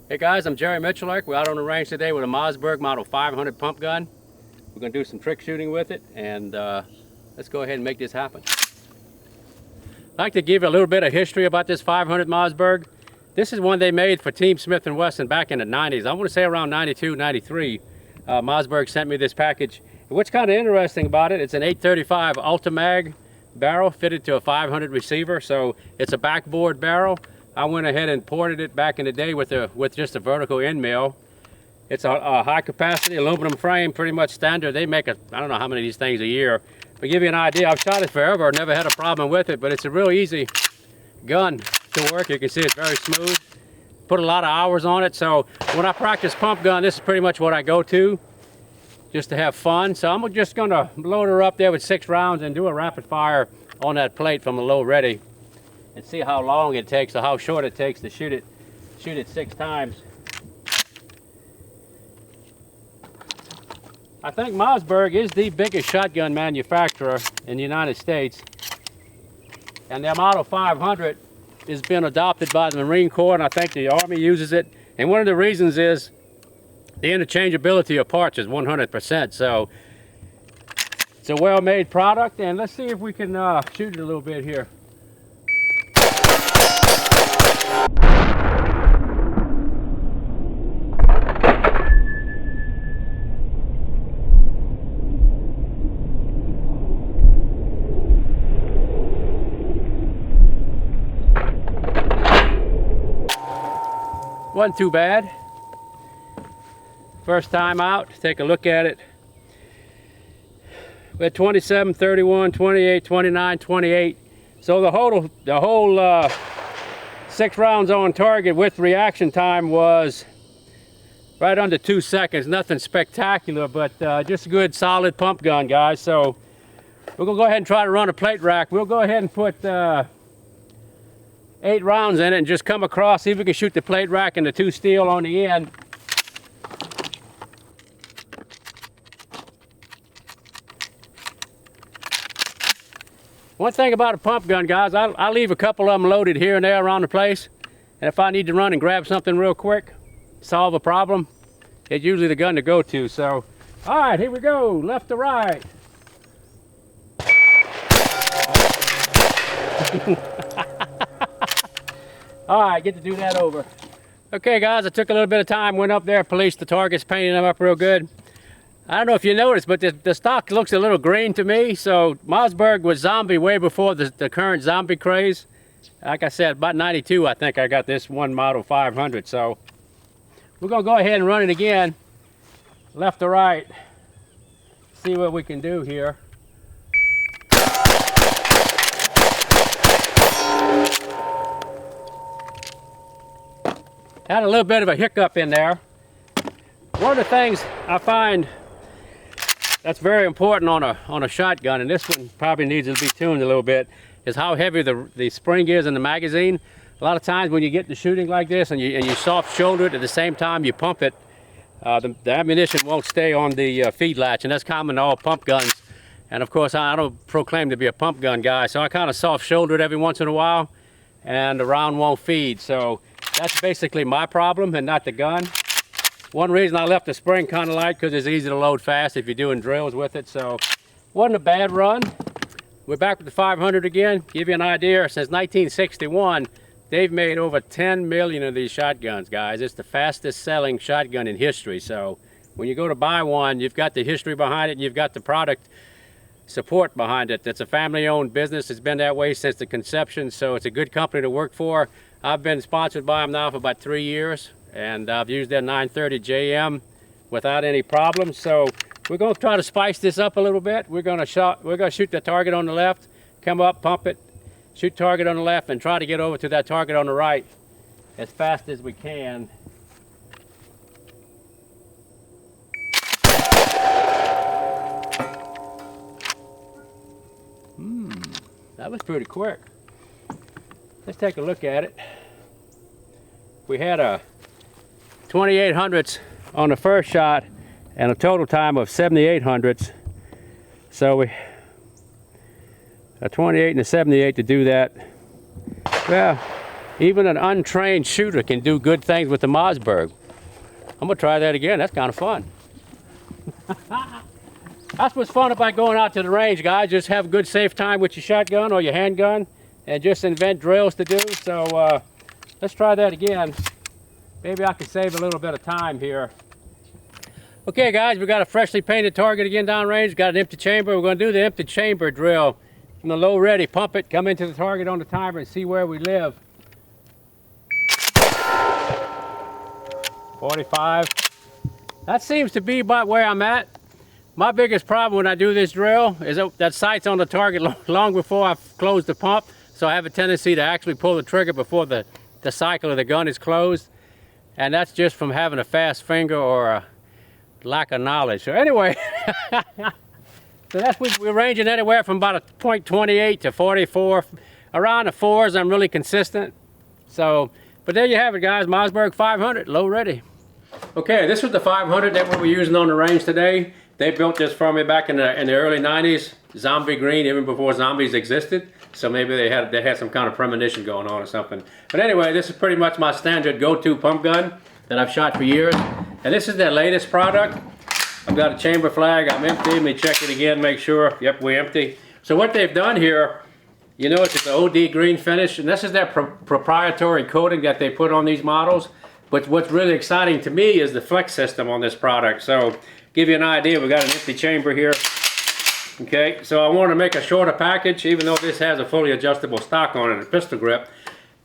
Hey guys, I'm Jerry Miculek. We're out on the range today with a Mossberg Model 500 pump gun. We're going to do some trick shooting with it, and let's go ahead and make this happen. I'd like to give you a little bit of history about this 500 Mossberg. This is one they made for Team Smith & Wesson back in the 90s. I want to say around 92, 93. Mossberg sent me this package. And what's kind of interesting about it, it's an 835 Ultimag barrel fitted to a 500 receiver, so it's a backboard barrel. I went ahead and ported it back in the day with just a vertical end mill. It's a high capacity aluminum frame, pretty much standard. They make I don't know how many of these things a year. To give you an idea, I've shot it forever, never had a problem with it, but it's a real easy gun to work. You can see it's very smooth. Put a lot of hours on it, so when I practice pump gun, this is pretty much what I go to, just to have fun. So I'm just gonna load her up there with 6 rounds and do a rapid fire on that plate from the low ready, and see how long it takes or how short it takes to shoot it 6 times. I think Mossberg is the biggest shotgun manufacturer in the United States, and their Model 500 has been adopted by the Marine Corps, and I think the Army uses it. And one of the reasons is the interchangeability of parts is 100%. So it's a well-made product, and let's see if we can shoot it a little bit here. Wasn't too bad. First time out, take a look at it. We're at 27, 31, 28, 29, 28. So the whole 6 rounds on target with reaction time was right under 2 seconds. Nothing spectacular, but just a good solid pump gun, guys. So we're gonna go ahead and try to run a plate rack. We'll go ahead and put 8 rounds in it and just come across, see if we can shoot the plate rack and the 2 steel on the end. One thing about a pump gun, guys, I leave a couple of them loaded here and there around the place, and if I need to run and grab something real quick, solve a problem, it's usually the gun to go to. So, all right, here we go, left to right. All right, get to do that over. Okay, guys, I took a little bit of time, went up there, policed the targets, painted them up real good. I don't know if you noticed, but the stock looks a little green to me. So Mossberg was zombie way before the current zombie craze. Like I said, about 92, I think I got this one Model 500. So we're gonna go ahead and run it again, left to right, see what we can do here. Had a little bit of a hiccup in there. One of the things I find that's very important on a shotgun, and this one probably needs to be tuned a little bit, is how heavy the spring is in the magazine. A lot of times when you get to shooting like this and you soft shoulder it at the same time you pump it, the ammunition won't stay on the feed latch, and that's common to all pump guns. And of course, I don't proclaim to be a pump gun guy, so I kind of soft shoulder it every once in a while, and the round won't feed. So that's basically my problem and not the gun. One reason I left the spring kind of light, because it's easy to load fast if you're doing drills with it. So wasn't a bad run. We're back with the 500 again. Give you an idea, since 1961, they've made over 10 million of these shotguns, guys. It's the fastest selling shotgun in history. So when you go to buy one, you've got the history behind it, and you've got the product support behind it. It's a family-owned business. It's been that way since the conception, so it's a good company to work for. I've been sponsored by them now for about 3 years, and I've used their 930 JM without any problems. So we're going to try to spice this up a little bit. We're going to shoot the target on the left, come up, pump it, shoot target on the left, and try to get over to that target on the right as fast as we can. That was pretty quick. Let's take a look at it. We had a 2800s on the first shot and a total time of 7800s. So we a 28 and a 78 to do that. Well, Even an untrained shooter can do good things with the Mossberg. I'm gonna try that again. That's kind of fun. That's what's fun about going out to the range, guys. Just have a good safe time with your shotgun or your handgun and just invent drills to do. So let's try that again. Maybe I can save a little bit of time here. Okay guys, we got a freshly painted target again downrange. Got an empty chamber. We're gonna do the empty chamber drill. From the low ready, pump it, come into the target on the timer and see where we live. 45. That seems to be about where I'm at. My biggest problem when I do this drill is that sight's on the target long before I've closed the pump, so I have a tendency to actually pull the trigger before the cycle of the gun is closed, and that's just from having a fast finger or a lack of knowledge. So anyway, so that's we're ranging anywhere from about a .28 to 44, around the 4s. I'm really consistent. So, but there you have it, guys. Mossberg 500, low ready. Okay, this was the 500 that we were using on the range today. They built this for me back in the early 90s, zombie green, even before zombies existed. So maybe they had some kind of premonition going on or something. But anyway, this is pretty much my standard go-to pump gun that I've shot for years. And this is their latest product. I've got a chamber flag, I'm empty. Let me check it again, make sure, yep, we're empty. So what they've done here, you notice it's the OD green finish, and this is their proprietary coating that they put on these models. But what's really exciting to me is the flex system on this product. So, give you an idea, we got an empty chamber here. Okay, so I want to make a shorter package, even though this has a fully adjustable stock on it, a pistol grip.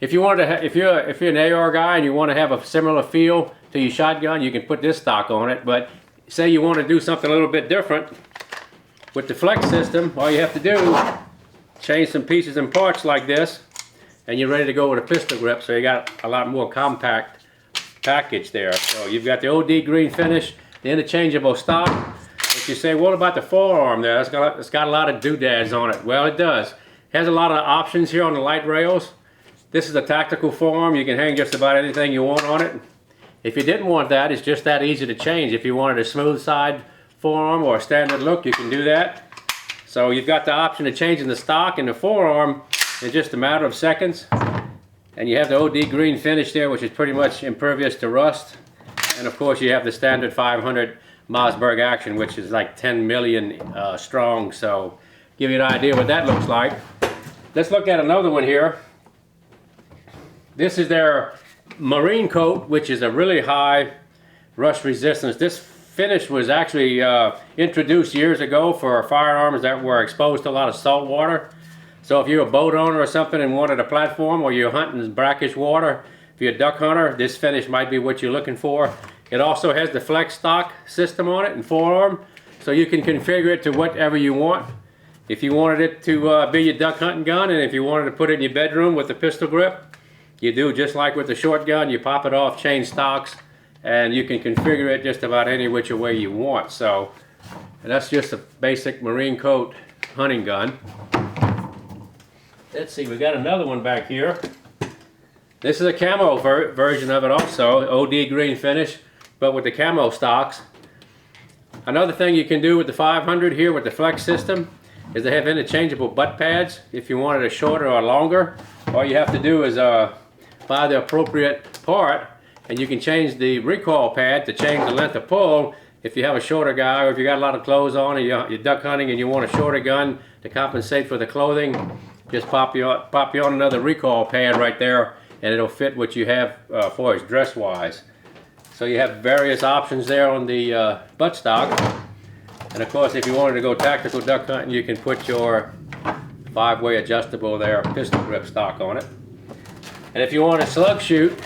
If you want to, if you're an AR guy and you want to have a similar feel to your shotgun, you can put this stock on it. But say you want to do something a little bit different with the flex system, all you have to do, change some pieces and parts like this, and you're ready to go with a pistol grip. So you got a lot more compact package there. So you've got the OD green finish, the interchangeable stock. If you say, what about the forearm there? It's got a lot of doodads on it. Well, it does. It has a lot of options here on the light rails. This is a tactical forearm. You can hang just about anything you want on it. If you didn't want that, it's just that easy to change. If you wanted a smooth side forearm or a standard look, you can do that. So you've got the option of changing the stock and the forearm in just a matter of seconds. And you have the OD green finish there, which is pretty much impervious to rust. And of course you have the standard 500 Mossberg action, which is like 10 million strong. So give you an idea what that looks like. Let's look at another one here. This is their marine coat, which is a really high rust resistance. This finish was actually introduced years ago for firearms that were exposed to a lot of salt water. So if you're a boat owner or something and wanted a platform, or you're hunting in brackish water, if you're a duck hunter, this finish might be what you're looking for. It also has the flex stock system on it and forearm, so you can configure it to whatever you want. If you wanted it to be your duck hunting gun, and if you wanted to put it in your bedroom with the pistol grip, you do just like with the shotgun. You pop it off, change stocks, and you can configure it just about any which way you want. So that's just a basic marine coat hunting gun. Let's see, we got another one back here. This is a camo version of it also, OD green finish, but with the camo stocks. Another thing you can do with the 500 here with the flex system is they have interchangeable butt pads. If you wanted a shorter or longer, all you have to do is buy the appropriate part, and you can change the recoil pad to change the length of pull. If you have a shorter guy, or if you got a lot of clothes on and you're duck hunting and you want a shorter gun to compensate for the clothing, just pop you on another recoil pad right there, and it'll fit what you have for us dress wise. So you have various options there on the buttstock. And of course, if you wanted to go tactical duck hunting, you can put your 5-way adjustable there pistol grip stock on it. And if you want to slug shoot,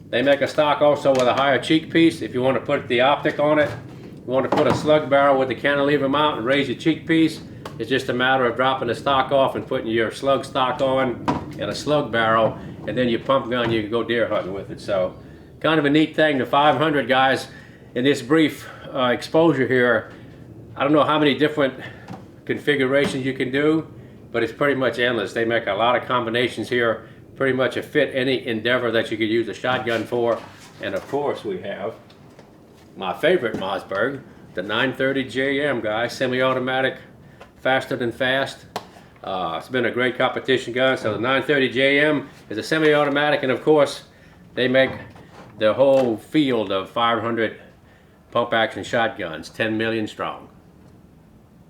they make a stock also with a higher cheek piece. If you want to put the optic on it, you want to put a slug barrel with the cantilever mount and raise your cheek piece, it's just a matter of dropping the stock off and putting your slug stock on and a slug barrel, and then your pump gun, you can go deer hunting with it. So kind of a neat thing. The 500, guys, in this brief exposure here, I don't know how many different configurations you can do, but it's pretty much endless. They make a lot of combinations here, pretty much a fit any endeavor that you could use a shotgun for. And of course we have my favorite Mossberg, the 930 JM, guys, semi-automatic, faster than fast, It's been a great competition gun. So the 930 JM is a semi-automatic, and of course they make the whole field of 500 pump action shotguns, 10 million strong.